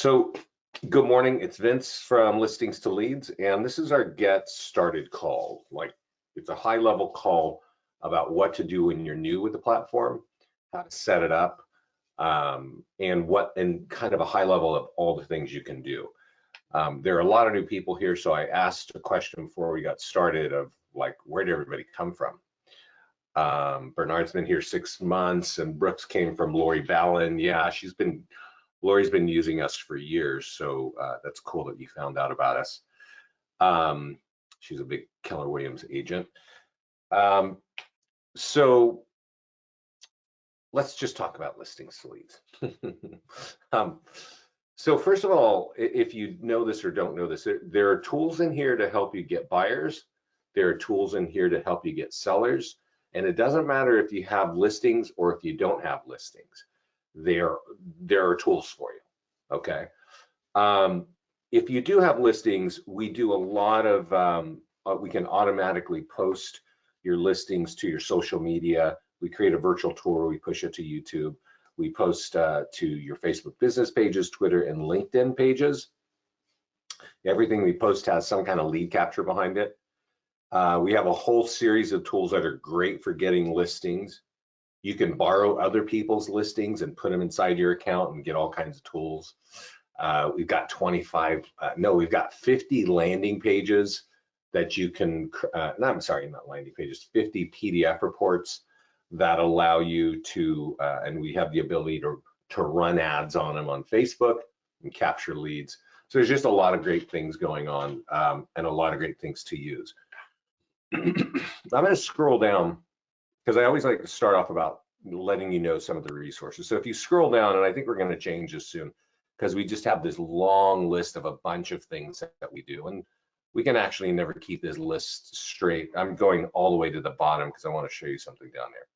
So good morning, it's Vince from Listings to Leads, and this is our get started call. It's a high level call about what to do when you're new with the platform, how to set it up, and kind of a high level of all the things you can do. There are a lot of new people here, so I asked a question before we got started of where did everybody come from? Bernard's been here 6 months, and Brooks came from Lori Ballin. Yeah, Lori's been using us for years, so that's cool that you found out about us. She's a big Keller Williams agent. So let's just talk about listings to leads. So first of all, if you know this or don't know this, there are tools in here to help you get buyers. There are tools in here to help you get sellers. And it doesn't matter if you have listings or if you don't have listings. There are tools for you, okay? If you do have listings, we do a lot of, we can automatically post your listings to your social media. We create a virtual tour, we push it to YouTube. We post to your Facebook business pages, Twitter, and LinkedIn pages. Everything we post has some kind of lead capture behind it. We have a whole series of tools that are great for getting listings. You can borrow other people's listings and put them inside your account and get all kinds of tools. We've got 50 landing pages that you can, I'm sorry, not landing pages, 50 PDF reports that allow you to, and we have the ability to run ads on them on Facebook and capture leads. So there's just a lot of great things going on and a lot of great things to use. I'm going to scroll down because I always like to start off about letting you know some of the resources. So if you scroll down, and I think we're going to change this soon because we just have this long list of a bunch of things that we do, and we can actually never keep this list straight. I'm going all the way to the bottom because I want to show you something down there.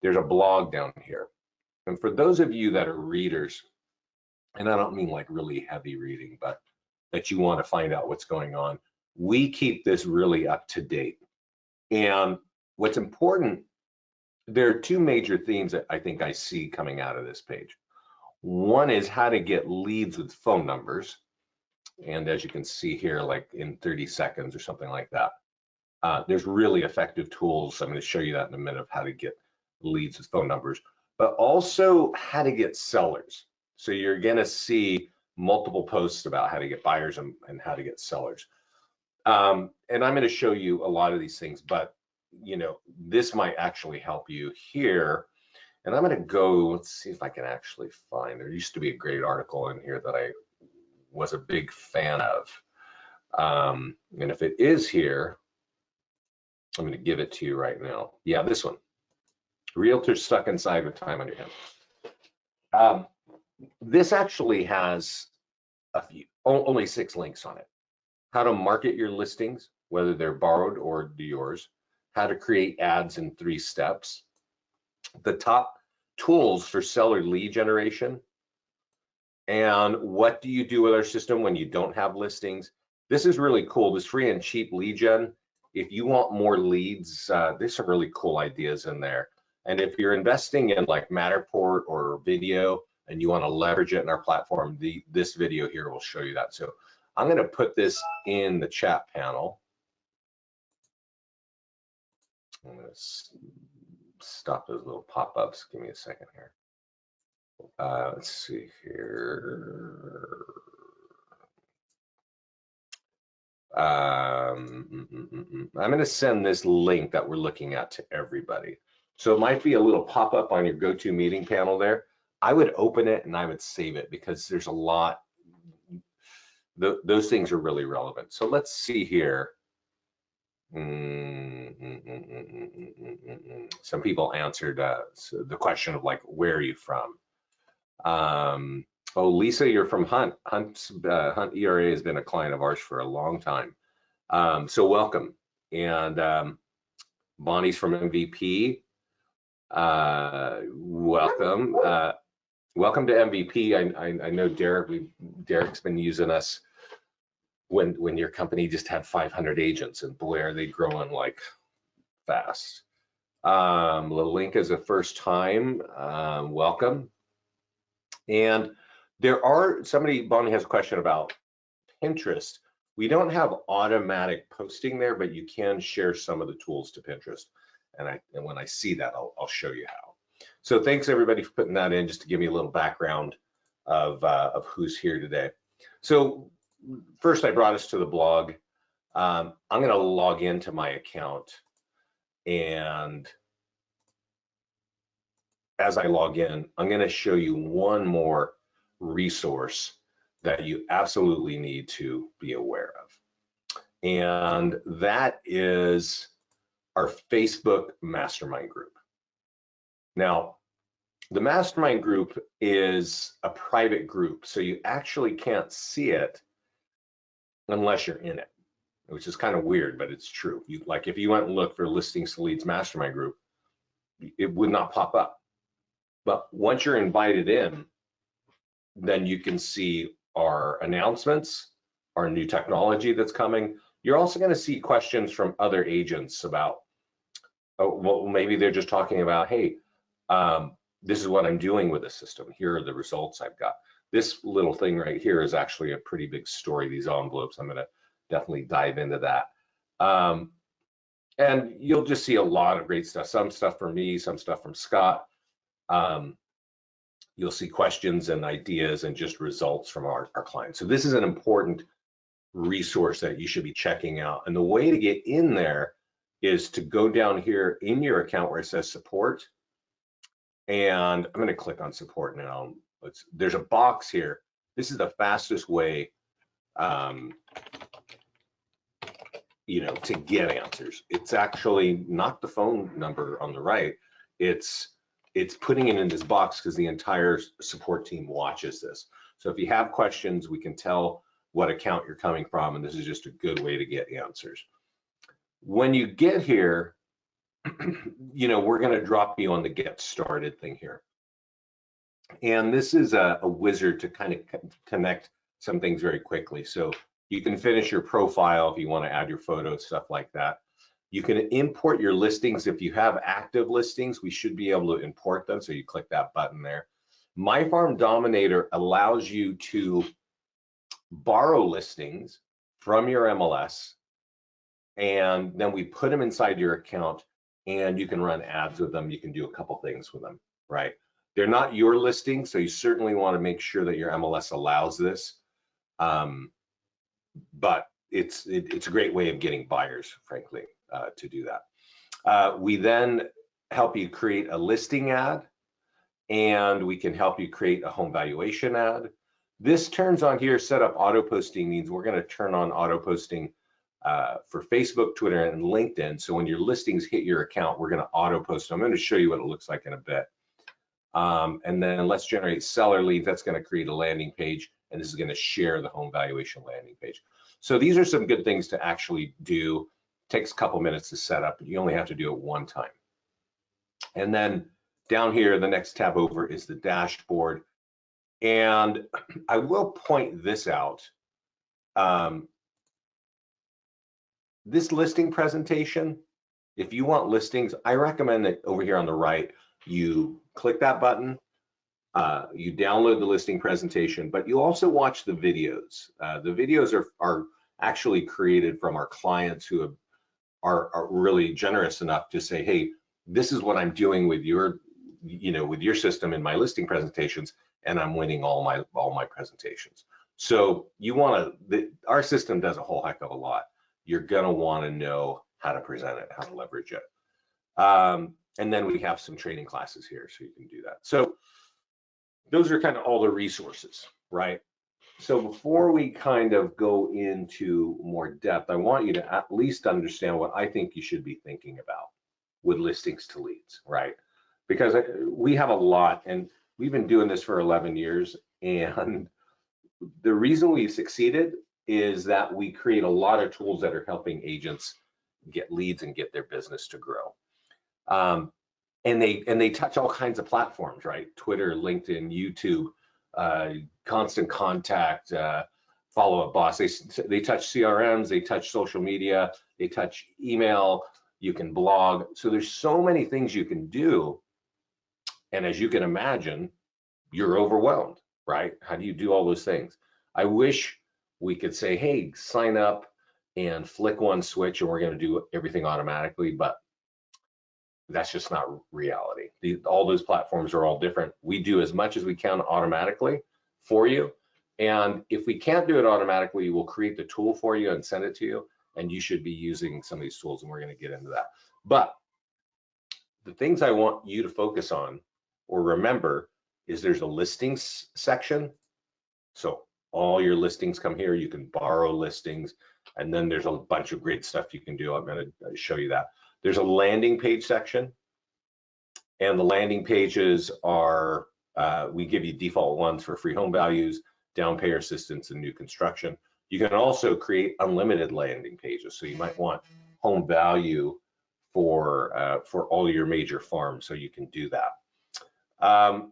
There's a blog down here. And for those of you that are readers, and I don't mean like really heavy reading, but that you want to find out what's going on, we keep this really up to date. And what's important, there are two major themes that I think I see coming out of this page. One is how to get leads with phone numbers. And as you can see here, like in 30 seconds or something like that, there's really effective tools. I'm going to show you that in a minute of how to get leads with phone numbers, but also how to get sellers. So you're going to see multiple posts about how to get buyers and how to get sellers. And I'm going to show you a lot of these things, but this might actually help you here. And I'm going to go, let's see if I can actually find, there used to be a great article in here that I was a big fan of. And if it is here, I'm going to give it to you right now. Yeah, this one. Realtors stuck inside with time on your hands. This actually has only 6 links on it. How to market your listings, whether they're borrowed or yours. How to create ads in 3 steps. The top tools for seller lead generation. And what do you do with our system when you don't have listings? This is really cool. This free and cheap lead gen. If you want more leads, there's some really cool ideas in there. And if you're investing in like Matterport or video and you want to leverage it in our platform, this video here will show you that. So I'm going to put this in the chat panel. I'm going to stop those little pop-ups. Give me a second here. Let's see here. I'm going to send this link that we're looking at to everybody. So it might be a little pop-up on your GoToMeeting panel there. I would open it and I would save it because there's a lot. Those things are really relevant. So let's see here. Some people answered the question of like, where are you from? Oh, Lisa, you're from Hunt. Hunt ERA has been a client of ours for a long time. So welcome. And Bonnie's from MVP. Welcome. Welcome to MVP. I know Derek's been using us when your company just had 500 agents, and boy, are they growing like fast. Lalinka is a first time. Welcome. And Bonnie has a question about Pinterest. We don't have automatic posting there, but you can share some of the tools to Pinterest. And when I see that, I'll show you how. So thanks everybody for putting that in, just to give me a little background of who's here today. So first, I brought us to the blog. I'm going to log into my account, and as I log in, I'm going to show you one more resource that you absolutely need to be aware of. And that is our Facebook Mastermind Group. Now, the Mastermind Group is a private group, so you actually can't see it unless you're in it, which is kind of weird, but it's true. Like if you went and looked for Listings to Leads Mastermind Group, it would not pop up. But once you're invited in, then you can see our announcements, our new technology that's coming. You're also going to see questions from other agents about, oh, well, maybe they're just talking about, hey, this is what I'm doing with the system. Here are the results I've got. This little thing right here is actually a pretty big story, these envelopes. I'm going to definitely dive into that. And you'll just see a lot of great stuff, some stuff from me, some stuff from Scott. You'll see questions and ideas and just results from our clients. So this is an important resource that you should be checking out. And the way to get in there is to go down here in your account where it says support. And I'm going to click on support now. There's a box here. This is the fastest way, to get answers. It's actually not the phone number on the right. It's putting it in this box because the entire support team watches this. So if you have questions, we can tell what account you're coming from, and this is just a good way to get answers. When you get here, we're going to drop you on the get started thing here. And this is a wizard to kind of connect some things very quickly. So you can finish your profile if you want to add your photos, stuff like that. You can import your listings. If you have active listings, we should be able to import them. So you click that button there. My Farm Dominator allows you to borrow listings from your MLS, and then we put them inside your account, and you can run ads with them. You can do a couple things with them, right? They're not your listings, so you certainly want to make sure that your MLS allows this. But it's a great way of getting buyers, frankly, to do that. We then help you create a listing ad, and we can help you create a home valuation ad. This turns on here, set up auto posting, means we're going to turn on auto posting for Facebook, Twitter, and LinkedIn. So when your listings hit your account, we're going to auto post them. I'm going to show you what it looks like in a bit. And then let's generate seller leads. That's going to create a landing page, and this is going to share the home valuation landing page. So these are some good things to actually do. Takes a couple minutes to set up, but you only have to do it one time. And then down here, the next tab over is the dashboard. And I will point this out. This listing presentation, if you want listings, I recommend that over here on the right, you click that button, you download the listing presentation, but you also watch the videos. The videos are actually created from our clients who are really generous enough to say, hey, this is what I'm doing with your, with your system in my listing presentations, and I'm winning all my presentations. So you want to, our system does a whole heck of a lot. You're gonna want to know how to present it, how to leverage it. And then we have some training classes here, so you can do that. So those are kind of all the resources, right? So before we kind of go into more depth, I want you to at least understand what I think you should be thinking about with listings to leads, right? Because we have a lot, and we've been doing this for 11 years, and the reason we've succeeded is that we create a lot of tools that are helping agents get leads and get their business to grow. And they touch all kinds of platforms, right? Twitter, LinkedIn, YouTube, Constant Contact, Follow Up Boss. They touch CRMs, they touch social media, they touch email, you can blog. So there's so many things you can do. And as you can imagine, you're overwhelmed. right? How do you do all those things? I wish we could say, hey, sign up and flick one switch and we're going to do everything automatically, but that's just not reality. All those platforms are all different. We do as much as we can automatically for you. And if we can't do it automatically, we'll create the tool for you and send it to you. And you should be using some of these tools, and we're going to get into that. But the things I want you to focus on or remember is there's a listings section. So all your listings come here. You can borrow listings, and then there's a bunch of great stuff you can do. I'm going to show you that. There's a landing page section, and the landing pages are, we give you default ones for free home values, down payer assistance, and new construction. You can also create unlimited landing pages. So you might want home value for all your major farms, so you can do that.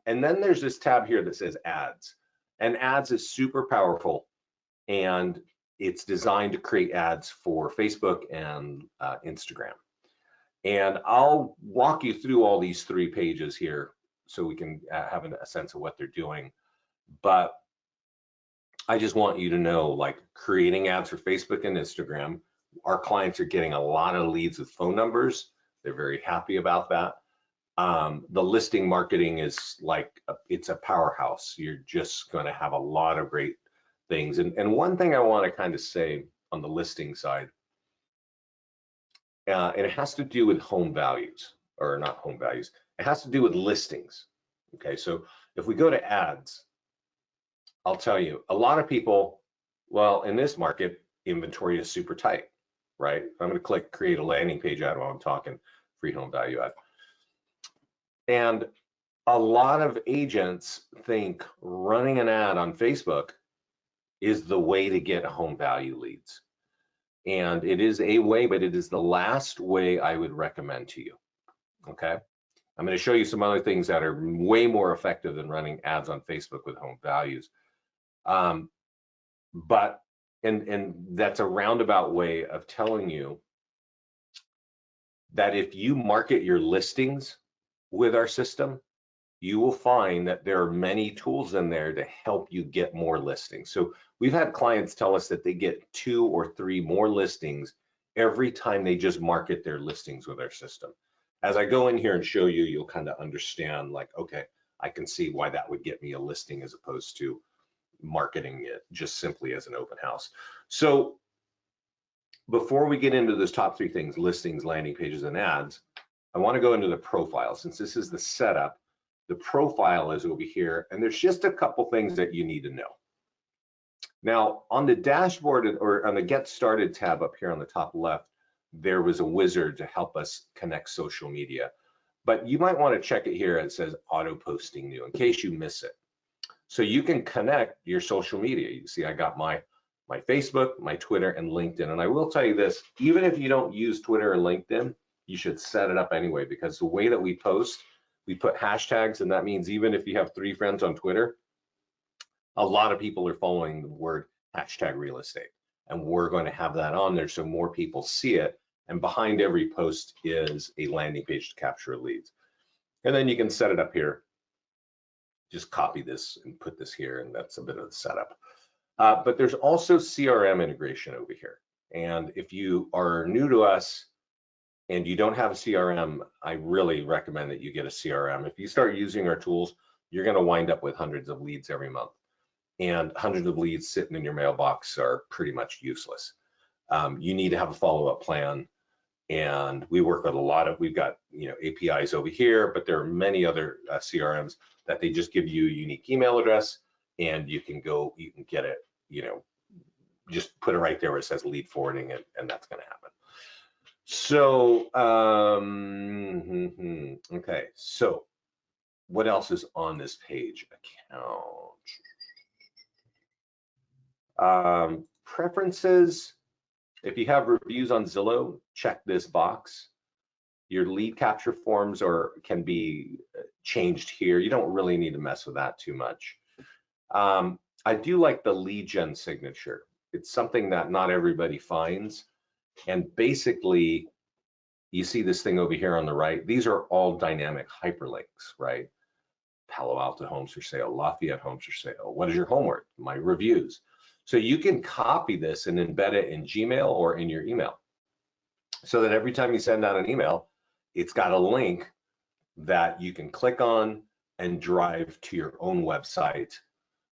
And then there's this tab here that says ads, and ads is super powerful, and it's designed to create ads for Facebook and Instagram. And I'll walk you through all these 3 pages here so we can have a sense of what they're doing. But I just want you to know, like, creating ads for Facebook and Instagram, our clients are getting a lot of leads with phone numbers. They're very happy about that. The listing marketing is like, it's a powerhouse. You're just going to have a lot of great things. And one thing I want to kind of say on the listing side, and it has to do with home values, or not home values. It has to do with listings. Okay, so if we go to ads, I'll tell you, a lot of people, well, in this market, inventory is super tight, right? I'm going to click create a landing page ad while I'm talking free home value ad. And a lot of agents think running an ad on Facebook is the way to get home value leads. And it is a way, but it is the last way I would recommend to you. Okay. I'm going to show you some other things that are way more effective than running ads on Facebook with home values. But that's a roundabout way of telling you that if you market your listings with our system, you will find that there are many tools in there to help you get more listings. So we've had clients tell us that they get 2 or 3 more listings every time they just market their listings with our system. As I go in here and show you, you'll kind of understand, like, okay, I can see why that would get me a listing as opposed to marketing it just simply as an open house. So before we get into those top 3 things, listings, landing pages, and ads, I want to go into the profile. Since this is the setup, the profile is over here, and there's just a couple things that you need to know. Now, on the dashboard, or on the Get Started tab up here on the top left, there was a wizard to help us connect social media. But you might want to check it here. It says auto posting new in case you miss it. So you can connect your social media. You see, I got my Facebook, my Twitter, and LinkedIn. And I will tell you this, even if you don't use Twitter or LinkedIn, you should set it up anyway, because the way that we post, we put hashtags, and that means even if you have 3 friends on Twitter, a lot of people are following the word hashtag real estate. And we're going to have that on there so more people see it. And behind every post is a landing page to capture leads. And then you can set it up here. Just copy this and put this here, and that's a bit of the setup. But there's also CRM integration over here. And if you are new to us and you don't have a CRM, I really recommend that you get a CRM. If you start using our tools, you're going to wind up with hundreds of leads every month. And hundreds of leads sitting in your mailbox are pretty much useless. You need to have a follow-up plan. And we work with a lot of, we've got, APIs over here, but there are many other CRMs that they just give you a unique email address, and you can get it, just put it right there where it says lead forwarding, and that's going to happen. So, okay, so what else is on this page? Account. Preferences. If you have reviews on Zillow, check this box. Your lead capture forms can be changed here. You don't really need to mess with that too much. I do like the lead gen signature. It's something that not everybody finds. And basically, you see this thing over here on the right. These are all dynamic hyperlinks, right? Palo Alto homes for sale, Lafayette homes for sale. What is your home worth? My reviews. So you can copy this and embed it in Gmail or in your email, so that every time you send out an email, it's got a link that you can click on and drive to your own website,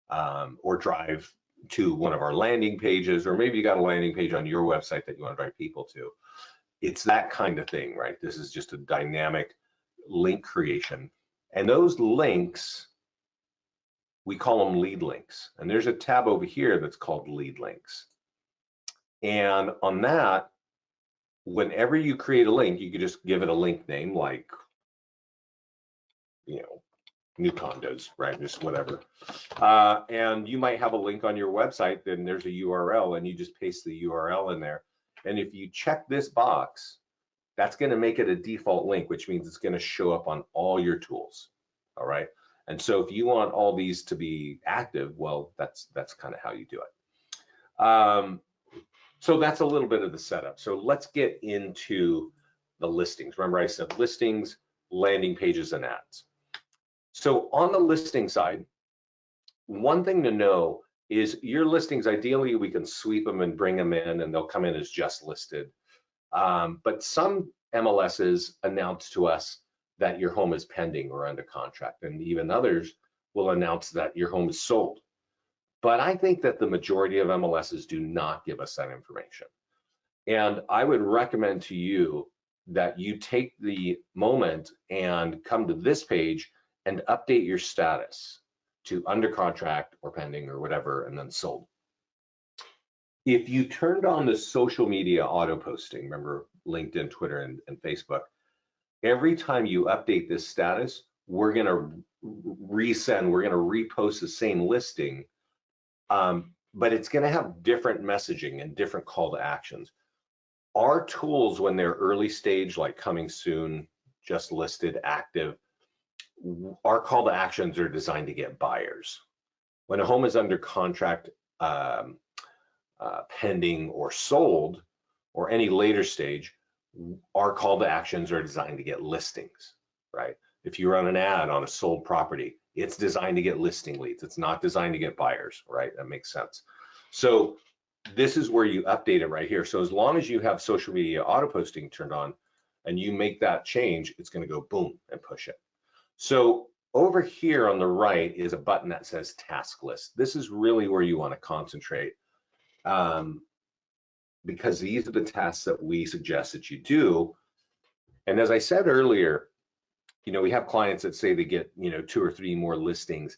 or drive to one of our landing pages, or maybe you got a landing page on your website that you want to drive people to. It's that kind of thing, right? This is just a dynamic link creation. And those links, we call them lead links. And there's a tab over here that's called lead links. And on that, whenever you create a link, you could just give it a link name like, new condos, right? Just whatever. And you might have a link on your website, then there's a URL, and you just paste the URL in there. And if you check this box, that's going to make it a default link, which means it's going to show up on all your tools. All right. And so if you want all these to be active, well, that's kind of how you do it. So that's a little bit of the setup. So let's get into the listings. Remember, I said listings, landing pages, and ads. So on the listing side, one thing to know is your listings, ideally, we can sweep them and bring them in, and they'll come in as just listed. But some MLSs announce to us that your home is pending or under contract, and even others will announce that your home is sold. But I think that the majority of MLSs do not give us that information. And I would recommend to you that you take the moment and come to this page and update your status to under contract or pending or whatever, and then sold. If you turned on the social media auto posting, remember LinkedIn, Twitter, and Facebook, every time you update this status, we're going to resend, we're going to repost the same listing, but it's going to have different messaging and different call to actions. Our tools, when they're early stage, like coming soon, just listed, active, our call to actions are designed to get buyers. When a home is under contract, pending, or sold, or any later stage, our call to actions are designed to get listings, right? If you run an ad on a sold property, it's designed to get listing leads. It's not designed to get buyers, right? That makes sense. So this is where you update it right here. So as long as you have social media auto posting turned on and you make that change, it's going to go boom and push it. So over here on the right is a button that says task list. This is really where you want to concentrate, because these are the tasks that we suggest that you do. And as I said earlier, we have clients that say they get 2 or 3 more listings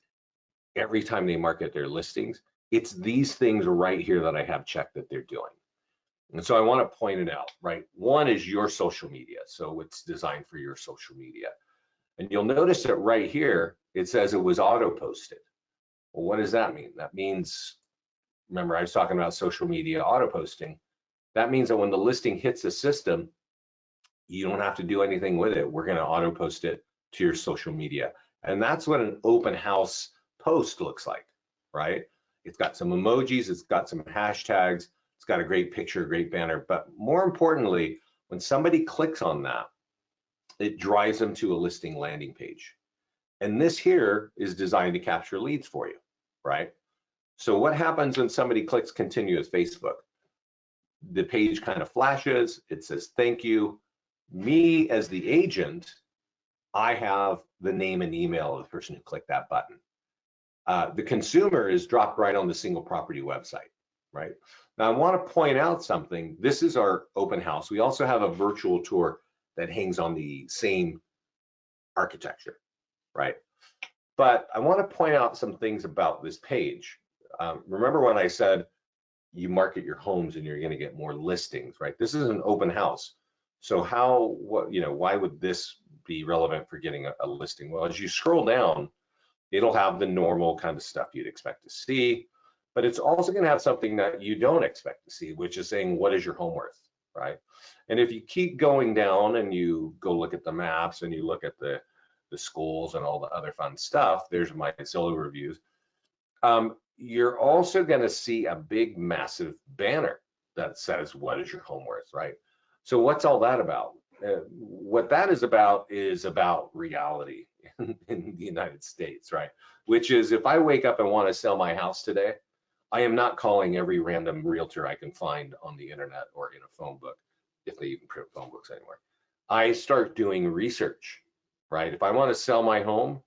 every time they market their listings. It's these things right here that I have checked that they're doing. And so I want to point it out, right? One is your social media. So it's designed for your social media. And you'll notice that right here, it says it was auto posted. Well, what does that mean? That means, remember I was talking about social media auto posting. That means that when the listing hits the system, you don't have to do anything with it. We're going to auto post it to your social media. And that's what an open house post looks like, right? It's got some emojis, it's got some hashtags, it's got a great picture, great banner. But more importantly, when somebody clicks on that, it drives them to a listing landing page. And this here is designed to capture leads for you, right? So what happens when somebody clicks continue with Facebook? The page kind of flashes, it says thank you. Me as the agent, I have the name and email of the person who clicked that button. The consumer is dropped right on the single property website, right? Now I want to point out something. This is our open house. We also have a virtual tour that hangs on the same architecture, right? But I want to point out some things about this page. Remember when I said you market your homes and you're going to get more listings, right? This is an open house. So why would this be relevant for getting a listing? Well, as you scroll down, it'll have the normal kind of stuff you'd expect to see, but it's also going to have something that you don't expect to see, which is saying, what is your home worth, right? And if you keep going down and you go look at the maps and you look at the schools and all the other fun stuff, there's my Zillow reviews. You're also going to see a big, massive banner that says, what is your home worth, right? So what's all that about? what that is about reality in the United States, right? Which is, if I wake up and want to sell my house today, I am not calling every random realtor I can find on the internet or in a phone book, if they even print phone books anymore. I start doing research, right? If I want to sell my home,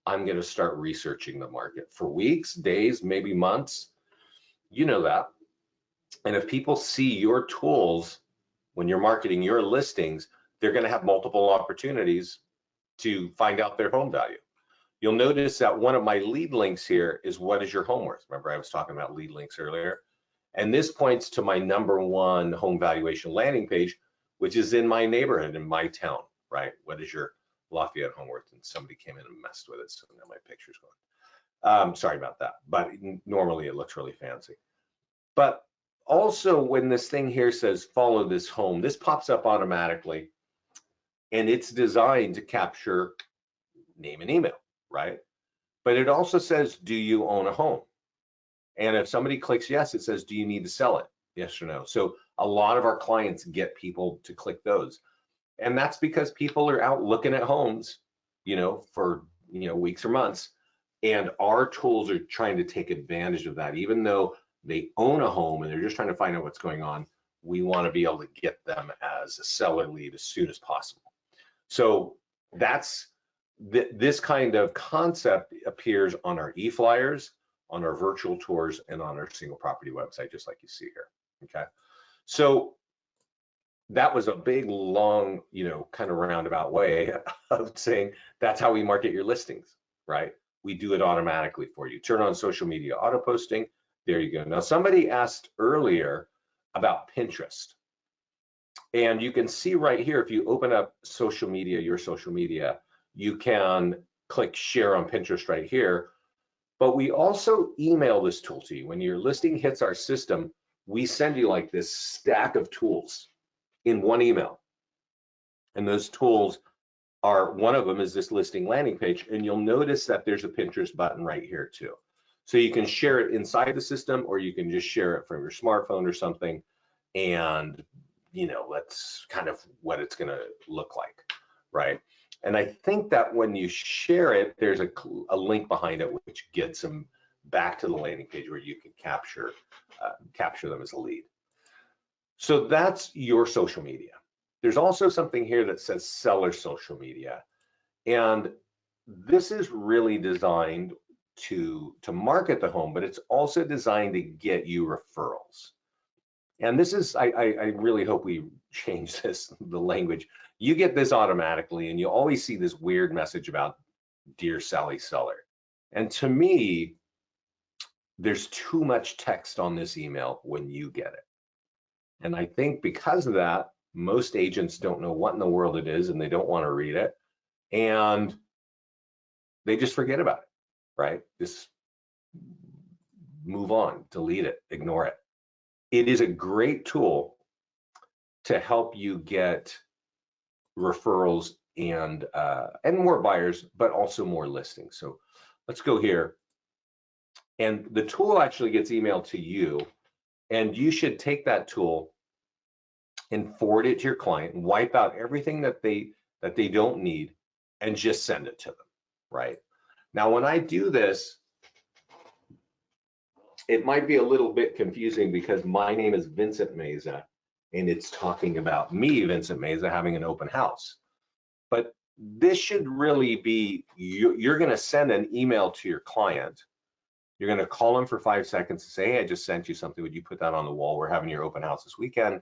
I'm going to start researching the market for weeks, days, maybe months. You know that. And if people see your tools when you're marketing your listings, they're going to have multiple opportunities to find out their home value. You'll notice that one of my lead links here is, what is your home worth? Remember, I was talking about lead links earlier. And this points to my #1 home valuation landing page, which is in my neighborhood, in my town, right? What is your Lafayette home worth? And somebody came in and messed with it, so now my picture's gone. Sorry about that, but normally it looks really fancy. But also, when this thing here says follow this home, this pops up automatically, and it's designed to capture name and email, right? But it also says, do you own a home? And if somebody clicks yes, it says, do you need to sell it? Yes or no. So a lot of our clients get people to click those. And that's because people are out looking at homes, for, weeks or months. And our tools are trying to take advantage of that. Even though they own a home and they're just trying to find out what's going on, we want to be able to get them as a seller lead as soon as possible. So that's this kind of concept appears on our EFlyers, on our virtual tours, and on our single property website, just like you see here. Okay. So that was a big, long, kind of roundabout way of saying that's how we market your listings, right? We do it automatically for you. Turn on social media auto posting. There you go. Now, somebody asked earlier about Pinterest. And you can see right here, if you open up social media, your social media, you can click share on Pinterest right here. But we also email this tool to you. When your listing hits our system, we send you like this stack of tools in one email. And those tools are, one of them is this listing landing page. And you'll notice that there's a Pinterest button right here too. So you can share it inside the system, or you can just share it from your smartphone or something. And that's kind of what it's going to look like, right? And I think that when you share it, there's a link behind it which gets them back to the landing page where you can capture them as a lead. So that's your social media. There's also something here that says seller social media, and this is really designed to market the home, but it's also designed to get you referrals. And this is, I really hope we change this, the language. You get this automatically, and you always see this weird message about Dear Sally Seller. And to me, there's too much text on this email when you get it. And I think because of that, most agents don't know what in the world it is, and they don't want to read it. And they just forget about it, right? Just move on, delete it, ignore it. It is a great tool to help you get referrals and more buyers, but also more listings. So let's go here. And the tool actually gets emailed to you, and you should take that tool and forward it to your client and wipe out everything that they don't need and just send it to them, right? Now, when I do this, it might be a little bit confusing because my name is Vincent Meza, and it's talking about me, Vincent Meza, having an open house. But this should really be, you're going to send an email to your client. You're going to call them for 5 seconds and say, hey, I just sent you something. Would you put that on the wall? We're having your open house this weekend.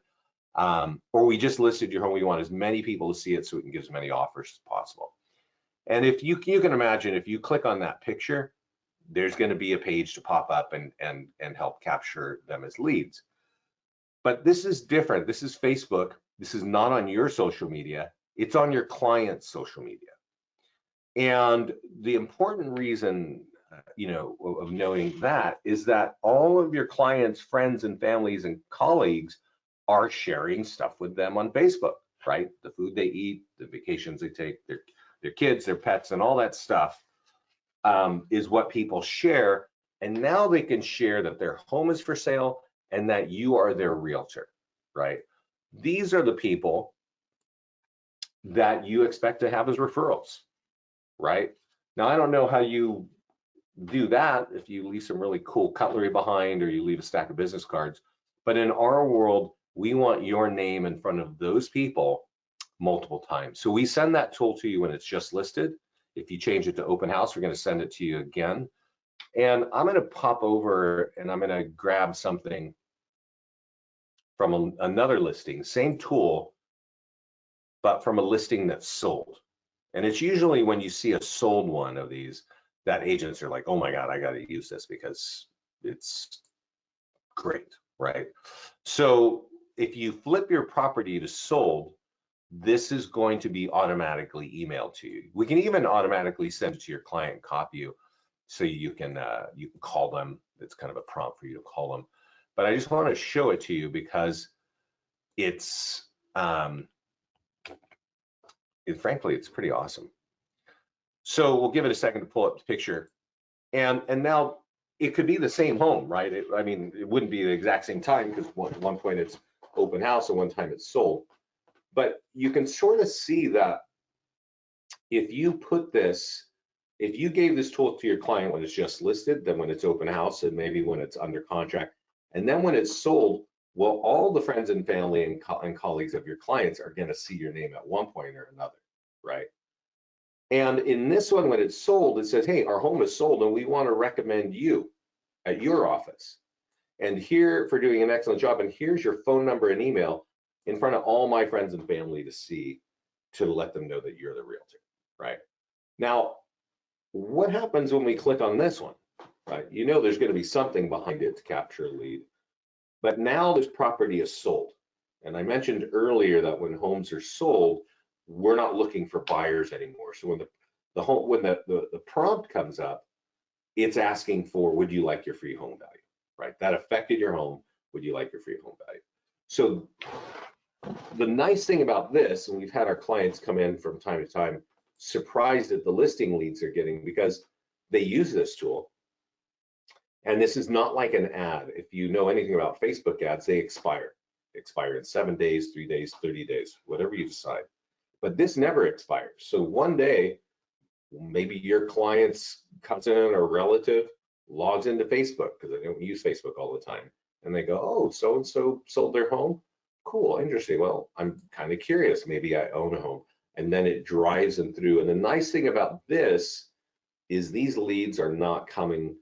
Or we just listed your home. We want as many people to see it so we can give as many offers as possible. And if you can imagine, if you click on that picture, there's going to be a page to pop up and help capture them as leads. But this is different. This is Facebook. This is not on your social media. It's on your client's social media. And the important reason, of knowing that is that all of your clients, friends, and families and colleagues are sharing stuff with them on Facebook, right? The food they eat, the vacations they take, their kids, their pets, and all that stuff is what people share. And now they can share that their home is for sale and that you are their realtor, right? These are the people that you expect to have as referrals, right? Now, I don't know how you do that if you leave some really cool cutlery behind or you leave a stack of business cards, but in our world, we want your name in front of those people multiple times. So we send that tool to you when it's just listed. If you change it to open house, we're going to send it to you again. And I'm going to pop over and I'm going to grab something from another listing, same tool, but from a listing that's sold. And it's usually when you see a sold one of these, that agents are like, oh my God, I got to use this because it's great, right? So if you flip your property to sold, this is going to be automatically emailed to you. We can even automatically send it to your client, copy you, so you can call them. It's kind of a prompt for you to call them. But I just want to show it to you because it's frankly, it's pretty awesome. So we'll give it a second to pull up the picture. And now it could be the same home, right? I mean, it wouldn't be the exact same time because at one point it's open house and one time it's sold. But you can sort of see that if you put this, if you gave this tool to your client when it's just listed, then when it's open house and maybe when it's under contract, and then when it's sold, well, all the friends and family and colleagues of your clients are going to see your name at one point or another, right? And in this one, when it's sold, it says, hey, our home is sold and we want to recommend you at your office. And here for doing an excellent job. And here's your phone number and email in front of all my friends and family to see, to let them know that you're the realtor, right? Now, what happens when we click on this one, right? You know there's going to be something behind it to capture a lead. But now this property is sold. And I mentioned earlier that when homes are sold, we're not looking for buyers anymore. So when the prompt comes up, it's asking for, would you like your free home value, right? That affected your home. Would you like your free home value? So the nice thing about this, and we've had our clients come in from time to time surprised at the listing leads they're getting because they use this tool. And this is not like an ad. If you know anything about Facebook ads, they expire in 7 days, 3 days, 30 days, whatever you decide. But this never expires. So one day, maybe your client's cousin or relative logs into Facebook because they don't use Facebook all the time. And they go, oh, so-and-so sold their home? Cool, interesting. Well, I'm kind of curious. Maybe I own a home. And then it drives them through. And the nice thing about this is these leads are not coming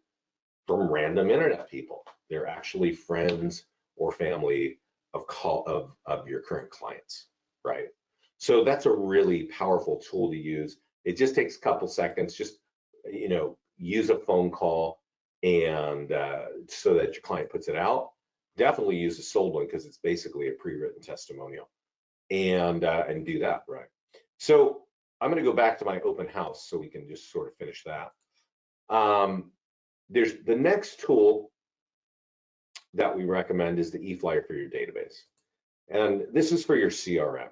from random internet people. They're actually friends or family of your current clients, right? So that's a really powerful tool to use. It just takes a couple seconds. Just use a phone call and so that your client puts it out. Definitely use a sold one because it's basically a pre-written testimonial, and do that, right? So I'm going to go back to my open house so we can just sort of finish that. There's the next tool that we recommend is the EFlyer for your database. And this is for your CRM.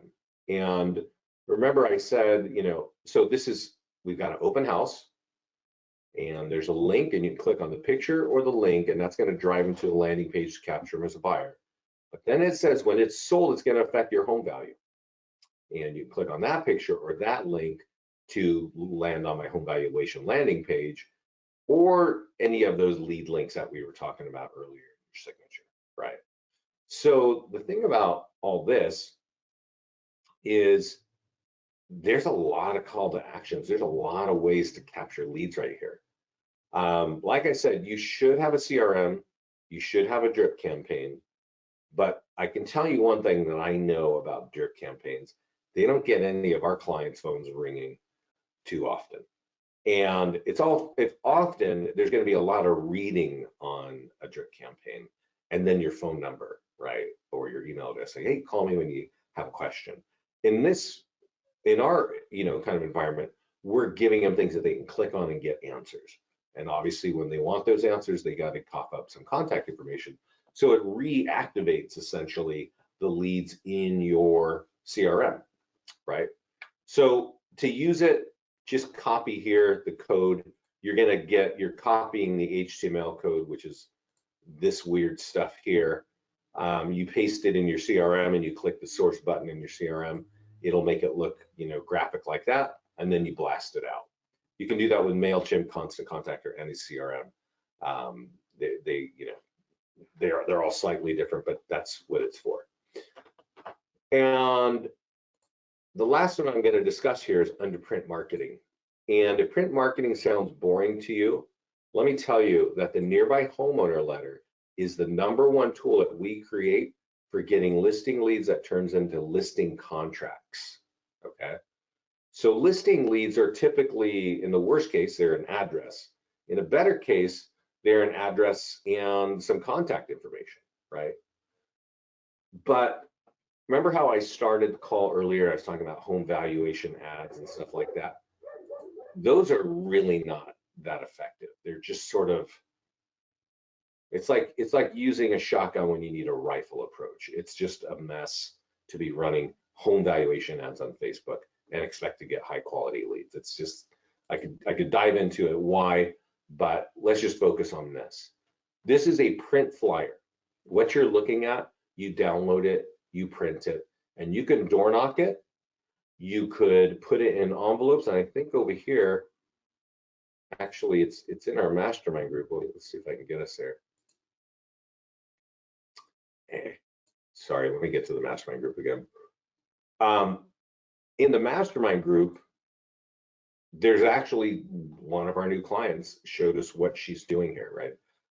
And remember I said, so we've got an open house and there's a link and you can click on the picture or the link and that's going to drive them to a landing page to capture them as a buyer. But then it says when it's sold, it's going to affect your home value. And you click on that picture or that link to land on my home valuation landing page, or any of those lead links that we were talking about earlier in your signature, right? So the thing about all this is there's a lot of call to actions. There's a lot of ways to capture leads right here. Like I said, you should have a CRM, you should have a drip campaign, but I can tell you one thing that I know about drip campaigns. They don't get any of our clients' phones ringing too often. And it's often there's going to be a lot of reading on a drip campaign, and then your phone number, right, or your email address, say, hey, call me when you have a question. In our kind of environment, we're giving them things that they can click on and get answers. And obviously, when they want those answers, they got to pop up some contact information. So it reactivates essentially the leads in your CRM, right? So to use it, just copy here the code. You're copying the HTML code, which is this weird stuff here. You paste it in your CRM and you click the source button in your CRM it'll make it look, graphic like that, and then you blast it out. You can do that with MailChimp, Constant Contact, or any CRM. They're all slightly different, but that's what it's for. And the last one I'm going to discuss here is under print marketing. And if print marketing sounds boring to you, let me tell you that the Nearby Homeowner letter is the #1 tool that we create for getting listing leads that turns into listing contracts. Okay. So listing leads are typically, in the worst case, they're an address. In a better case, they're an address and some contact information, right? But remember how I started the call earlier? I was talking about home valuation ads and stuff like that. Those are really not that effective. They're just sort of, it's like using a shotgun when you need a rifle approach. It's just a mess to be running home valuation ads on Facebook and expect to get high quality leads. It's just, I could dive into it why, but let's just focus on this. This is a print flyer. What you're looking at, you download it, you print it, and you can door knock it. You could put it in envelopes, and I think over here, actually, it's in our mastermind group. Let's see if I can get us there. Sorry, let me get to the mastermind group again. In the mastermind group, there's actually one of our new clients showed us what she's doing here, right?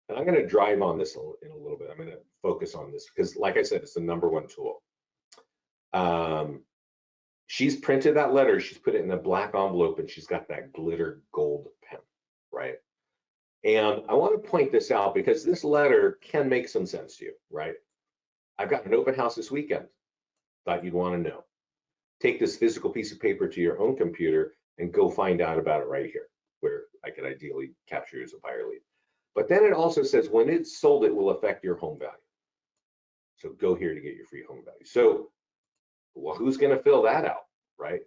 And I'm going to drive on this in a little bit. I'm going to focus on this because, like I said, it's the #1 tool. She's printed that letter, she's put it in a black envelope, and she's got that glitter gold pen, right? And I want to point this out because this letter can make some sense to you, right? I've got an open house this weekend. Thought you'd want to know. Take this physical piece of paper to your own computer and go find out about it right here, where I could ideally capture you as a buyer lead. But then it also says when it's sold, it will affect your home value. So go here to get your free home value. So, well, who's going to fill that out, right?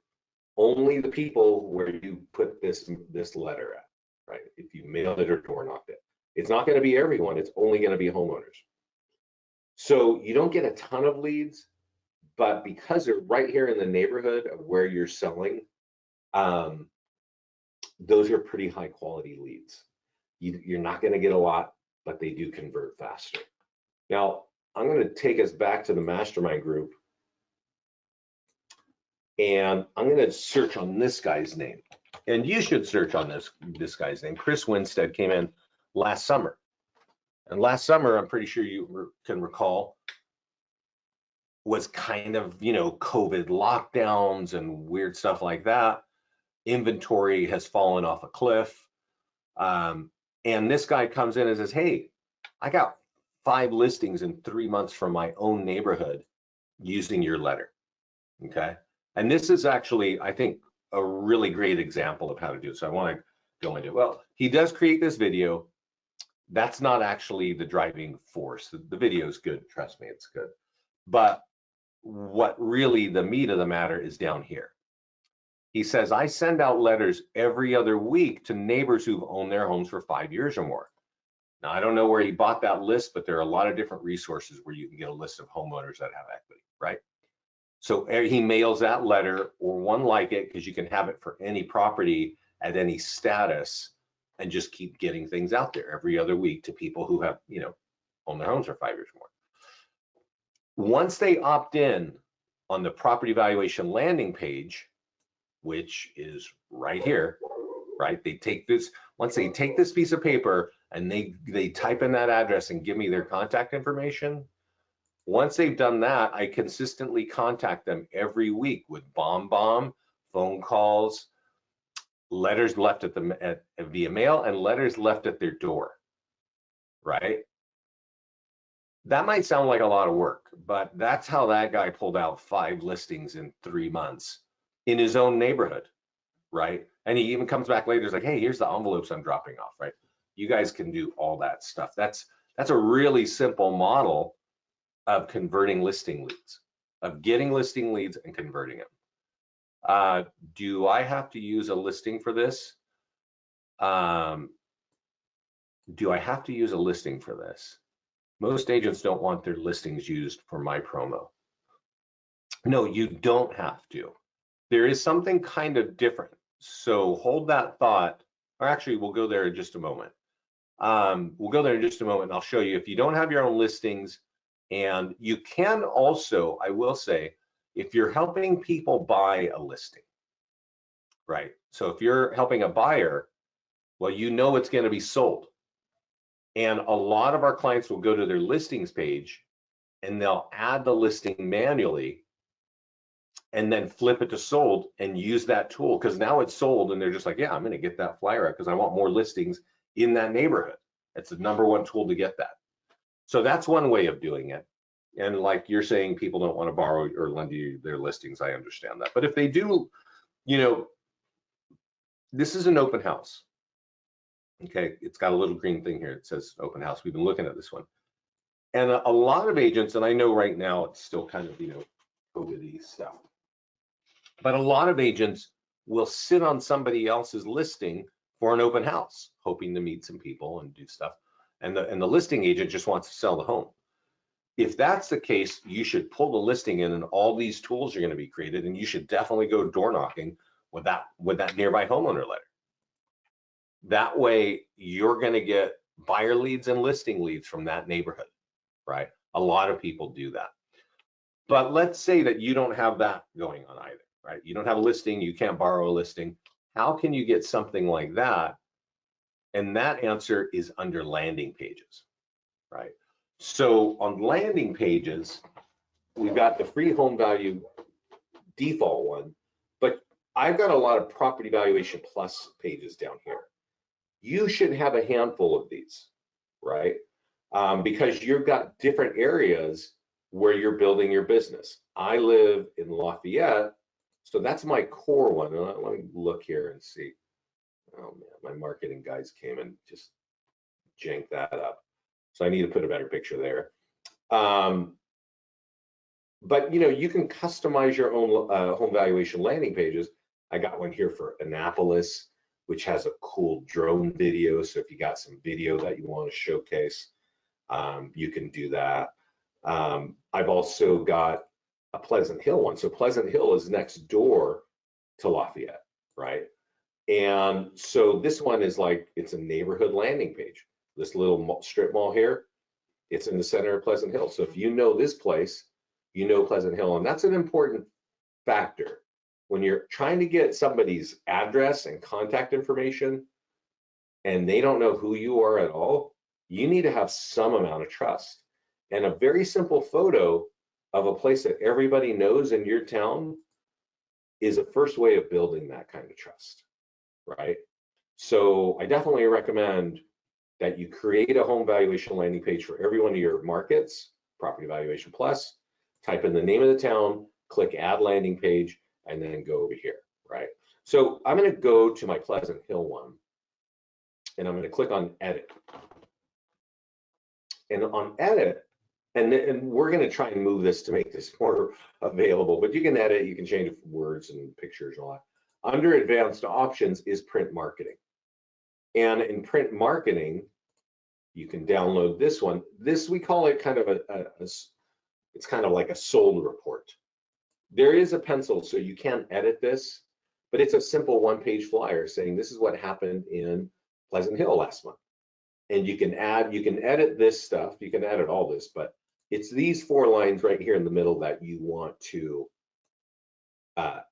Only the people where you put this letter at, right? If you mailed it or door knocked it. It's not going to be everyone. It's only going to be homeowners. So you don't get a ton of leads, but because they're right here in the neighborhood of where you're selling, those are pretty high quality leads. You're not going to get a lot, but they do convert faster. Now, I'm going to take us back to the mastermind group, and I'm going to search on this guy's name. And you should search on this guy's name. Chris Winstead came in last summer. And last summer, I'm pretty sure you can recall, was kind of, COVID lockdowns and weird stuff like that. Inventory has fallen off a cliff. And this guy comes in and says, hey, I got 5 listings in 3 months from my own neighborhood using your letter. Okay. And this is actually, I think, a really great example of how to do it. So I want to go into it. Well, he does create this video. That's not actually the driving force. The video is good. Trust me, it's good. But what really the meat of the matter is down here. He says, I send out letters every other week to neighbors who've owned their homes for 5 years or more. Now, I don't know where he bought that list, but there are a lot of different resources where you can get a list of homeowners that have equity, right? So he mails that letter or one like it, because you can have it for any property at any status, and just keep getting things out there every other week to people who have, owned their homes for 5 years or more. Once they opt in on the property valuation landing page, which is right here, right? They take this, once they take this piece of paper and they type in that address and give me their contact information. Once they've done that, I consistently contact them every week with bomb, phone calls, letters left via mail, and letters left at their door, right? That might sound like a lot of work, but that's how that guy pulled out 5 listings in 3 months in his own neighborhood, right? And he even comes back later, he's like, hey, here's the envelopes I'm dropping off, right? You guys can do all that stuff. That's a really simple model of converting listing leads, of getting listing leads and converting them. Do I have to use a listing for this? Do I have to use a listing for this? Most agents don't want their listings used for my promo. No, you don't have to. There is something kind of different. So hold that thought, or actually we'll go there in just a moment. We'll go there in just a moment and I'll show you if you don't have your own listings. And you can also, I will say, if you're helping people buy a listing, right? So if you're helping a buyer, well, you know it's going to be sold. And a lot of our clients will go to their listings page and they'll add the listing manually and then flip it to sold and use that tool because now it's sold and they're just like, yeah, I'm going to get that flyer out because I want more listings in that neighborhood. It's the #1 tool to get that. So that's one way of doing it. And like you're saying, people don't want to borrow or lend you their listings. I understand that. But if they do, you know, this is an open house. Okay, it's got a little green thing here. It says open house. We've been looking at this one. And a lot of agents, and I know right now it's still kind of, you know, COVID-y stuff, but a lot of agents will sit on somebody else's listing for an open house, hoping to meet some people and do stuff. And the listing agent just wants to sell the home. If that's the case, you should pull the listing in and all these tools are going to be created, and you should definitely go door knocking with that nearby homeowner letter. That way you're going to get buyer leads and listing leads from that neighborhood, right? A lot of people do that. But let's say that you don't have that going on either, right? You don't have a listing, you can't borrow a listing. How can you get something like that? And that answer is under landing pages, right? So on landing pages, we've got the free home value default one, but I've got a lot of property valuation plus pages down here. You should have a handful of these, right? Because you've got different areas where you're building your business. I live in Lafayette, so that's my core one. Let me look here and see. Oh man, my marketing guys came and just janked that up. So I need to put a better picture there. But you know, you can customize your own home valuation landing pages. I got one here for Annapolis, which has a cool drone video. So if you got some video that you want to showcase, you can do that. I've also got a Pleasant Hill one. So Pleasant Hill is next door to Lafayette, right? And so this one is like, it's a neighborhood landing page. This little strip mall here, it's in the center of Pleasant Hill. So if you know this place, you know Pleasant Hill. And that's an important factor. When you're trying to get somebody's address and contact information and they don't know who you are at all, you need to have some amount of trust. And a very simple photo of a place that everybody knows in your town is a first way of building that kind of trust, right? So I definitely recommend that you create a home valuation landing page for every one of your markets, Property Valuation Plus, type in the name of the town, click add landing page, and then go over here, right? So I'm going to go to my Pleasant Hill one, and I'm going to click on edit. And on edit, and we're going to try and move this to make this more available, but you can edit, you can change words and pictures and all that. Under advanced options is print marketing. And in print marketing, you can download this one. This, we call it kind of it's kind of like a sold report. There is a pencil, so you can edit this, but it's a simple one-page flyer saying this is what happened in Pleasant Hill last month. And you can edit this stuff, you can edit all this, but it's these 4 lines right here in the middle that you want to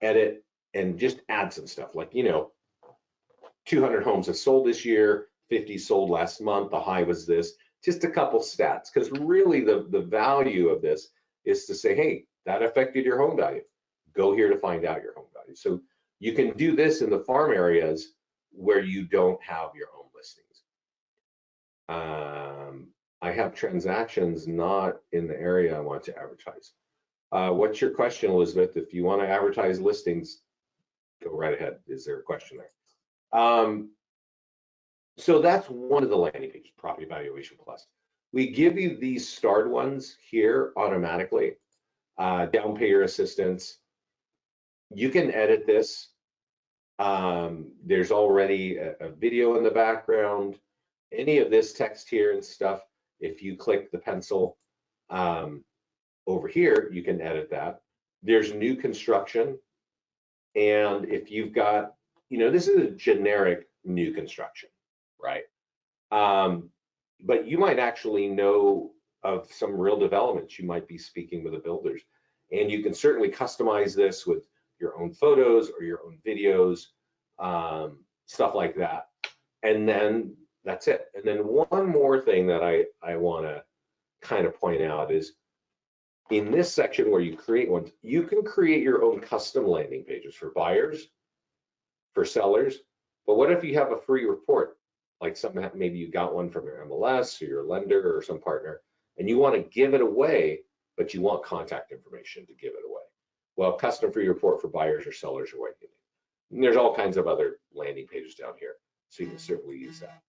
edit and just add some stuff like, you know, 200 homes have sold this year, 50 sold last month, the high was this, just a couple stats, because really the value of this is to say, hey, that affected your home value. Go here to find out your home value. So you can do this in the farm areas where you don't have your own listings. I have transactions not in the area I want to advertise. What's your question, Elizabeth? If you want to advertise listings, go right ahead. Is there a question there? So that's one of the landing pages, Property Valuation Plus. We give you these starred ones here automatically. Down payer assistance. You can edit this. There's already a video in the background. Any of this text here and stuff, if you click the pencil over here, you can edit that. there's new construction, and if you've got, this is a generic new construction, right? But you might actually know of some real developments. You might be speaking with the builders, and you can certainly customize this with your own photos or your own videos, stuff like that. And then that's it. And then one more thing that I want to kind of point out is in this section where you create ones, you can create your own custom landing pages for buyers, for sellers. But what if you have a free report? Like maybe you got one from your MLS or your lender or some partner, and you want to give it away, but you want contact information to give it away. Well, custom free report for buyers or sellers or what you need. And there's all kinds of other landing pages down here, so you can certainly use that.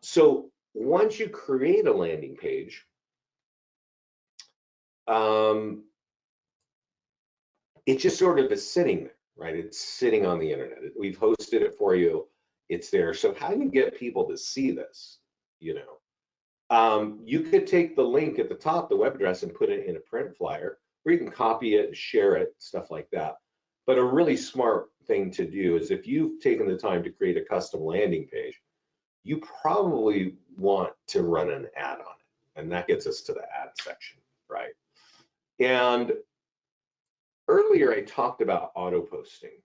So once you create a landing page, it just sort of is sitting there, right? It's sitting on the internet. We've hosted it for you. It's there. So how do you get people to see this? You could take the link at the top, the web address, and put it in a print flyer, or you can copy it and share it, stuff like that. But a really smart thing to do is if you've taken the time to create a custom landing page, you probably want to run an ad on it. And that gets us to the ad section, right? And earlier I talked about auto posting,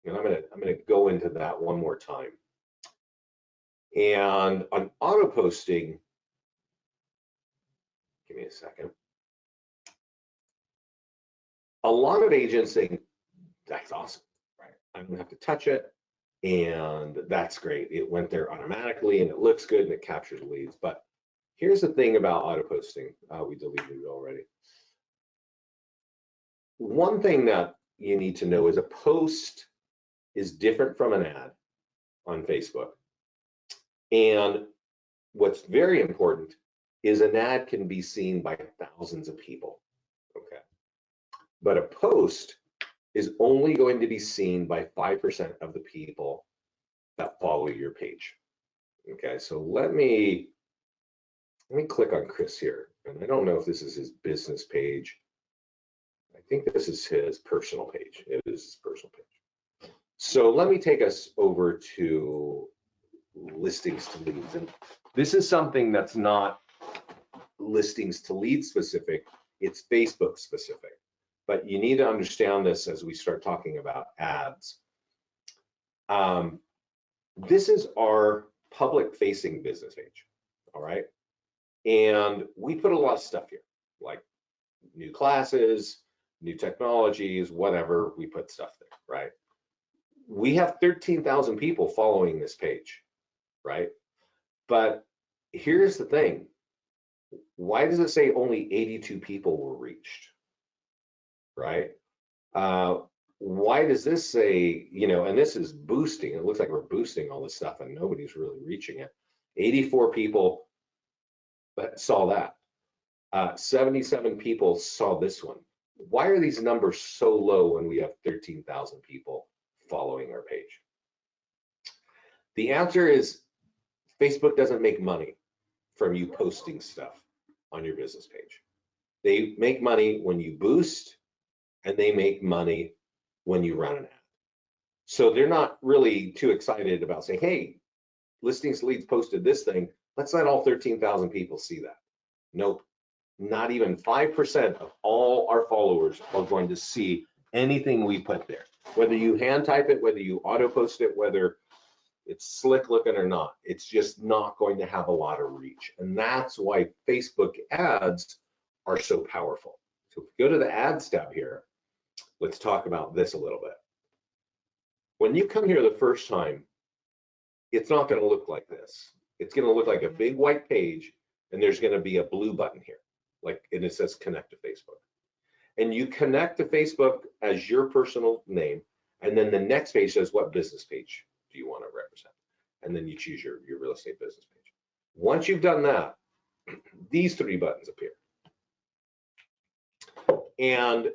and I'm gonna go into that one more time. And on auto posting, give me a second. A lot of agents think that's awesome, right? I don't have to touch it, and that's great. It went there automatically, and it looks good, and it captures leads. But here's the thing about auto posting. We deleted it already. One thing that you need to know is a post is different from an ad on Facebook. And what's very important is an ad can be seen by thousands of people, okay? But a post is only going to be seen by 5% of the people that follow your page, okay? So let me click on Chris here, and I don't know if this is his business page. I think this is his personal page. It is his personal page. So let me take us over to listings to leads. And this is something that's not listings to leads specific, it's Facebook specific. But you need to understand this as we start talking about ads. This is our public facing business page, all right? And we put a lot of stuff here, like new classes, new technologies, whatever, we put stuff there, right? We have 13,000 people following this page, right? But here's the thing. Why does it say only 82 people were reached, right? Why does this say, and this is boosting, it looks like we're boosting all this stuff and nobody's really reaching it. 84 people saw that. 77 people saw this one. Why are these numbers so low when we have 13,000 people following our page? The answer is Facebook doesn't make money from you posting stuff on your business page. They make money when you boost, and they make money when you run an ad. So they're not really too excited about saying, hey, listings leads posted this thing, let's let all 13,000 people see that. Nope, not even 5% of all our followers are going to see anything we put there. Whether you hand type it, whether you auto post it, whether it's slick looking or not, it's just not going to have a lot of reach. And that's why Facebook ads are so powerful. So if we go to the ads tab here, let's talk about this a little bit. When you come here the first time, it's not going to look like this. It's going to look like a big white page, and there's going to be a blue button here, and it says connect to Facebook. And you connect to Facebook as your personal name, and then the next page says what business page do you want to represent? And then you choose your real estate business page. Once you've done that, these three buttons appear. And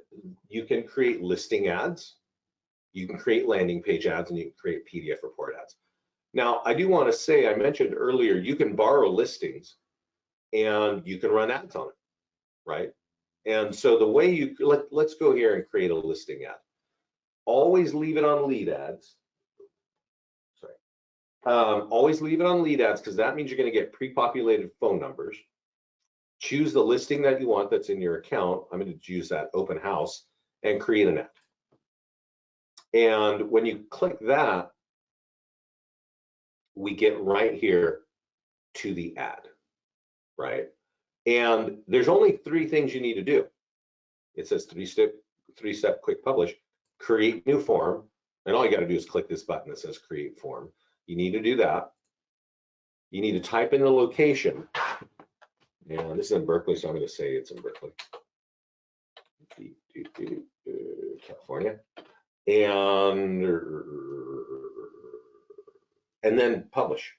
you can create listing ads, you can create landing page ads, and you can create PDF report ads. Now, I do want to say, I mentioned earlier, you can borrow listings and you can run ads on it, right? And so the way you, let's go here and create a listing ad. Always leave it on lead ads. Sorry. Always leave it on lead ads because that means you're going to get pre-populated phone numbers. Choose the listing that you want that's in your account. I'm going to use that open house and create an ad. And when you click that, we get right here to the ad, right? And there's only 3 things you need to do. It says three-step quick publish, create new form, and all you got to do is click this button that says create form. You need to do that. You need to type in the location, and this is in Berkeley, so I'm going to say it's in Berkeley, California, and then publish.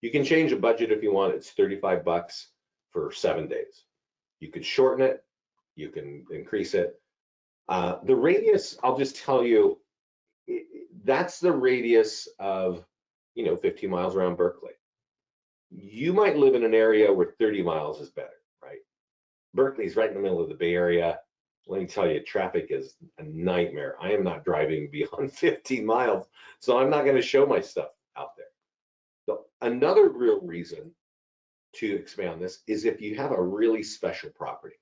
You can change the budget if you want. It's $35 for 7 days. You could shorten it. You can increase it. The radius, I'll just tell you, that's the radius of, 15 miles around Berkeley. You might live in an area where 30 miles is better, right? Berkeley's right in the middle of the Bay Area. Let me tell you, traffic is a nightmare. I am not driving beyond 15 miles, so I'm not going to show my stuff out there. So another real reason to expand this is if you have a really special property.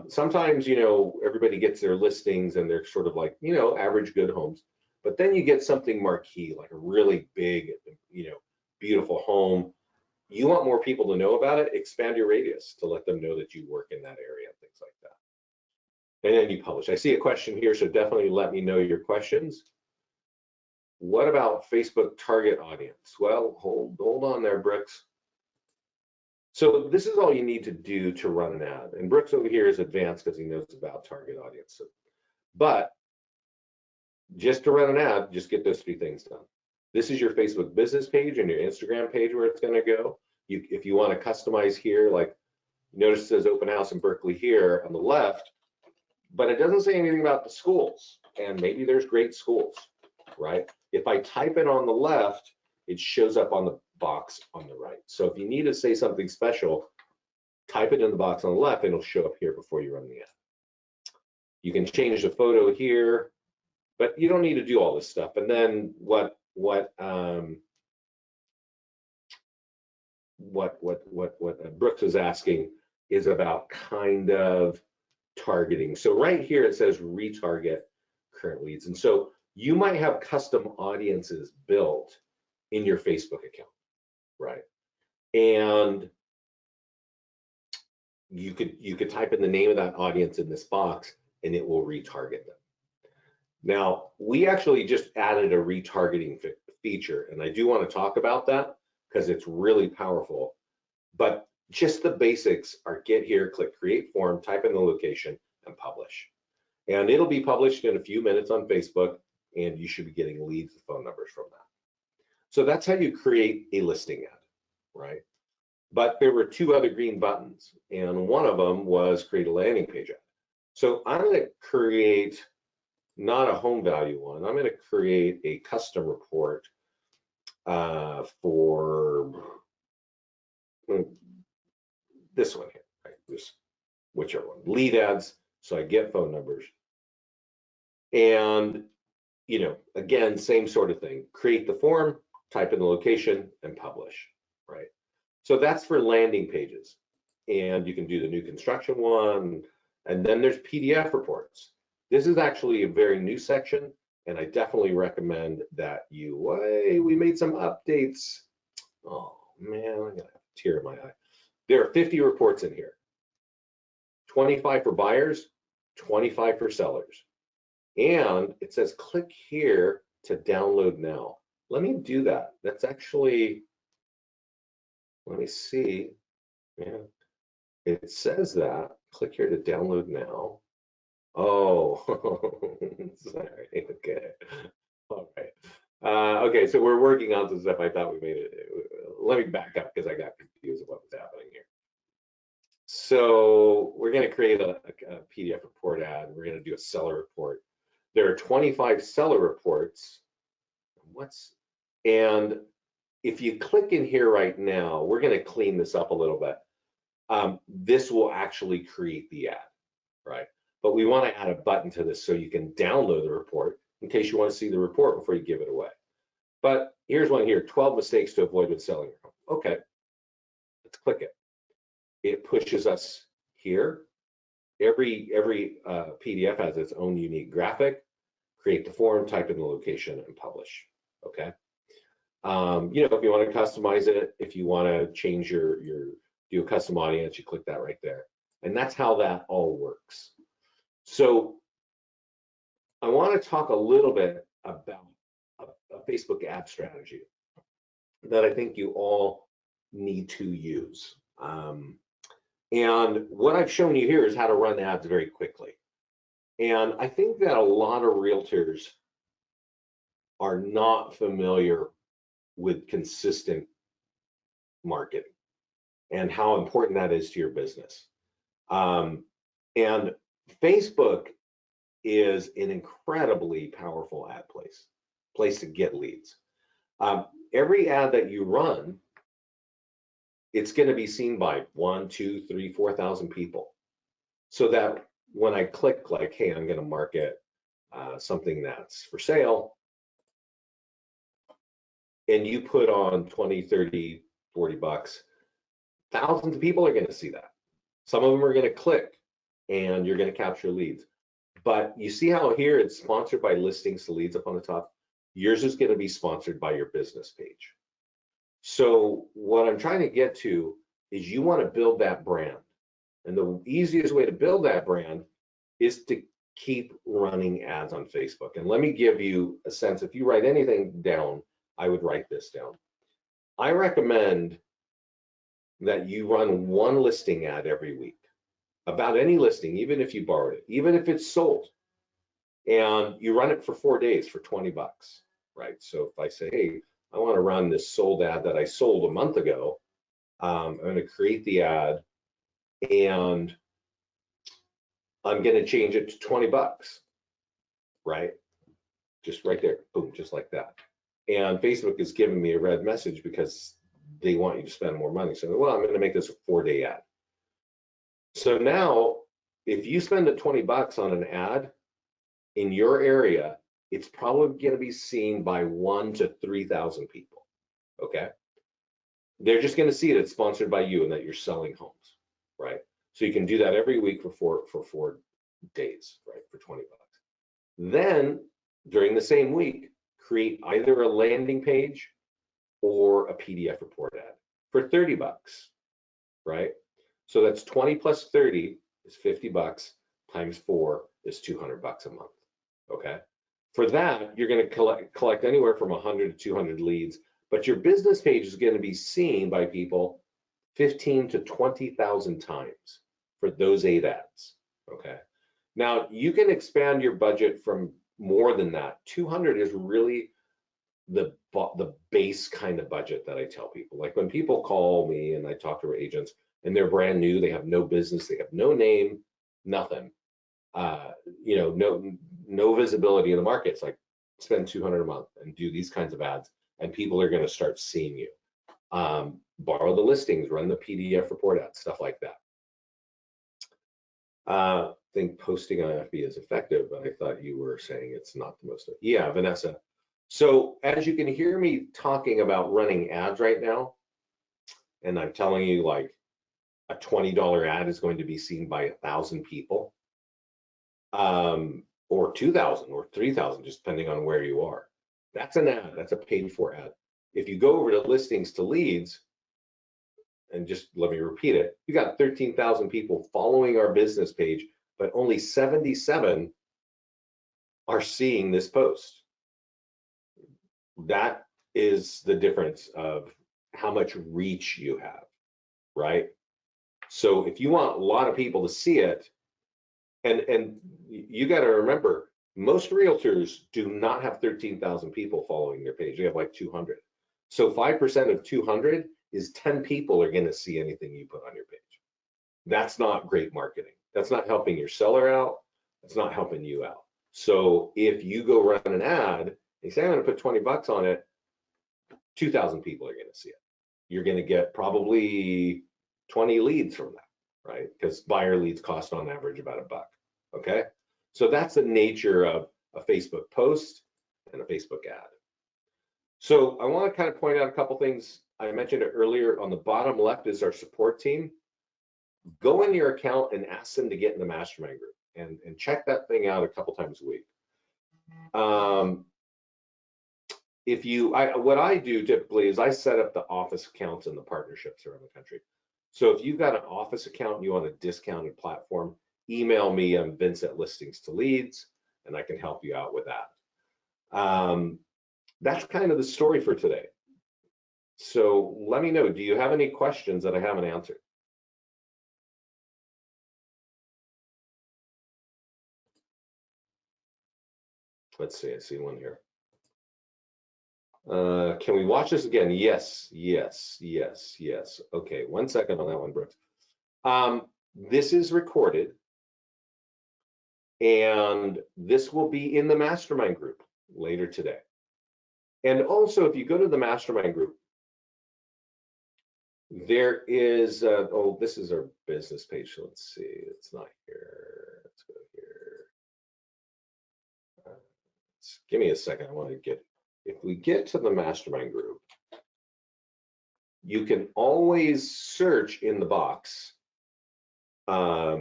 Sometimes, everybody gets their listings and they're sort of like, average good homes, but then you get something marquee, like a really big, beautiful home. You want more people to know about it, expand your radius to let them know that you work in that area, things like that. And then you publish. I see a question here, so definitely let me know your questions. What about Facebook target audience? Well, hold on there, Brooks. So this is all you need to do to run an ad. And Brooks over here is advanced because he knows about target audience. But just to run an ad, just get those 3 things done. This is your Facebook business page and your Instagram page where it's going to go. If you want to customize here, like notice it says open house in Berkeley here on the left, but it doesn't say anything about the schools. And maybe there's great schools, right? If I type it on the left, it shows up on the box on the right. So if you need to say something special, type it in the box on the left and it'll show up here before you run the ad. You can change the photo here, but you don't need to do all this stuff. And then what Brooks is asking is about kind of targeting. So right here it says retarget current leads. And so you might have custom audiences built in your Facebook account, right? And you could type in the name of that audience in this box and it will retarget them. Now, we actually just added a retargeting feature, and I do want to talk about that because it's really powerful. But just the basics are get here, click create form, type in the location, and publish. And it'll be published in a few minutes on Facebook, and you should be getting leads and phone numbers from that. So that's how you create a listing ad, right? But there were 2 other green buttons, and one of them was create a landing page ad. So I'm going to create not a home value one. I'm going to create a custom report for this one here, right? This whichever one, lead ads. So I get phone numbers, and again, same sort of thing. Create the form, type in the location, and publish, right? So that's for landing pages, and you can do the new construction one, and then there's PDF reports. This is actually a very new section, and I definitely recommend that we made some updates. Oh man, I got a tear in my eye. There are 50 reports in here. 25 for buyers, 25 for sellers. And it says click here to download now. Let me do that. That's actually, let me see. Yeah, it says that. Click here to download now. Oh, sorry. Okay. All right. Okay, so we're working on some stuff. I thought we made it. Let me back up because I got confused with what was happening here. So we're going to create a PDF report ad. We're going to do a seller report. There are 25 seller reports. And if you click in here right now, we're going to clean this up a little bit. this will actually create the ad, right? But we want to add a button to this so you can download the report in case you want to see the report before you give it away. But here's one here, 12 mistakes to avoid when selling your home. Okay, let's click it. It pushes us here. Every PDF has its own unique graphic. Create the form, type in the location, and publish. Okay. You know, if you want to customize it, if you want to change do a custom audience, you click that right there. And that's how that all works. So I want to talk a little bit about a Facebook ad strategy that I think you all need to use. And what I've shown you here is how to run ads very quickly. And I think that a lot of realtors are not familiar with consistent marketing and how important that is to your business. And Facebook is an incredibly powerful ad place to get leads. Every ad that you run, it's going to be seen by 1, 2, 3, 4,000 people. So that when I click like, hey, I'm going to market something that's for sale, and you put on 20, 30, 40 bucks, thousands of people are going to see that. Some of them are going to click and you're going to capture leads. But you see how here it's sponsored by listings to leads up on the top? Yours is going to be sponsored by your business page. So what I'm trying to get to is you want to build that brand. And the easiest way to build that brand is to keep running ads on Facebook. And let me give you a sense. If you write anything down, I would write this down. I recommend that you run one listing ad every week about any listing, even if you borrowed it, even if it's sold, and you run it for 4 days for 20 bucks, right? So if I say, hey, I want to run this sold ad that I sold a month ago, I'm going to create the ad and I'm going to change it to 20 bucks, right? Just right there, boom, just like that. And Facebook is giving me a red message because they want you to spend more money. So, well, I'm going to make this a 4-day ad. So now, if you spend the 20 bucks on an ad in your area, it's probably going to be seen by 1,000 to 3,000 people. Okay, they're just going to see it. It's sponsored by you and that you're selling homes, right? So you can do that every week for 4 days, right? For 20 bucks. Then during the same week, create either a landing page or a PDF report ad for 30 bucks, right? So that's 20 plus 30 is 50 bucks times 4 is 200 bucks a month, okay? For that, you're going to collect anywhere from 100 to 200 leads, but your business page is going to be seen by people 15 to 20,000 times for those 8 ads, okay? Now, you can expand your budget from more than that. 200 is really the base kind of budget that I tell people. Like when people call me and I talk to our agents and they're brand new, they have no business, they have no name, nothing, you know, no visibility in the market. It's like spend 200 a month and do these kinds of ads, and people are going to start seeing you. Borrow the listings, run the PDF report ads, stuff like that. I think posting on FB is effective, but I thought you were saying it's not the most. Yeah, Vanessa. So as you can hear me talking about running ads right now, and I'm telling you like a $20 ad is going to be seen by 1,000 people, or 2,000 or 3,000, just depending on where you are. That's an ad, that's a paid for ad. If you go over to listings to leads, and just let me repeat it, you got 13,000 people following our business page, but only 77 are seeing this post. That is the difference of how much reach you have, right? So if you want a lot of people to see it, and you got to remember, most realtors do not have 13,000 people following their page. They have like 200. So 5% of 200 is 10 people are going to see anything you put on your page. That's not great marketing. That's not helping your seller out. That's not helping you out. So if you go run an ad and say, I'm going to put 20 bucks on it, 2,000 people are going to see it. You're going to get probably 20 leads from that, right? Because buyer leads cost on average about $1. Okay, so that's the nature of a Facebook post and a Facebook ad. So I want to kind of point out a couple things. I mentioned it earlier. On the bottom left is our support team. Go in your account and ask them to get in the mastermind group and check that thing out a couple times a week. What I do typically is I set up the office accounts and the partnerships around the country. So if you've got an office account and you want a discounted platform, email me. I'm Vince at Listings to Leads, and I can help you out with that. That's kind of the story for today. So let me know, do you have any questions that I haven't answered? Let's see, I see one here. Can we watch this again? Yes, yes, yes, yes. Okay, 1 second on that one, Brooks. This is recorded, and this will be in the mastermind group later today. And also, if you go to the mastermind group, there is, oh, this is our business page. So let's see, it's not here. Let's go here. Give me a second. I want to get, if we get to the mastermind group, you can always search in the box. Let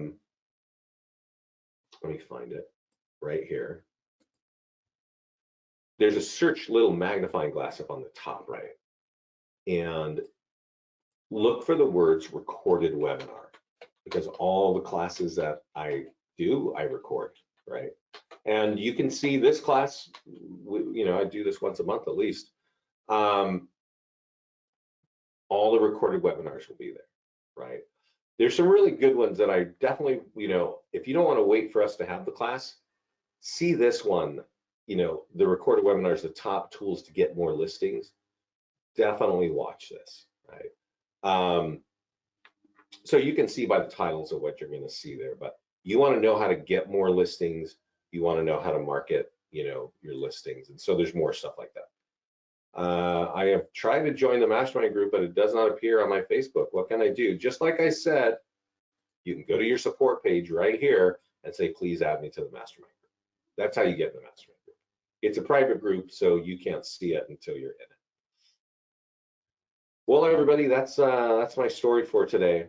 me find it right here. There's a search little magnifying glass up on the top right, and look for the words recorded webinar, because all the classes that I do, I record, right? And you can see this class, you know, I do this once a month at least. All the recorded webinars will be there, right? There's some really good ones that I definitely, you know, if you don't want to wait for us to have the class, see this one, you know, the recorded webinars, the top tools to get more listings. Definitely watch this, right? So you can see by the titles of what you're going to see there, but you want to know how to get more listings. You want to know how to market, you know, your listings. And so there's more stuff like that. I have tried to join the mastermind group, but it does not appear on my Facebook. What can I do? Just like I said, you can go to your support page right here and say, please add me to the mastermind group. That's how you get in the mastermind group. It's a private group, so you can't see it until you're in it. Well, everybody, that's my story for today.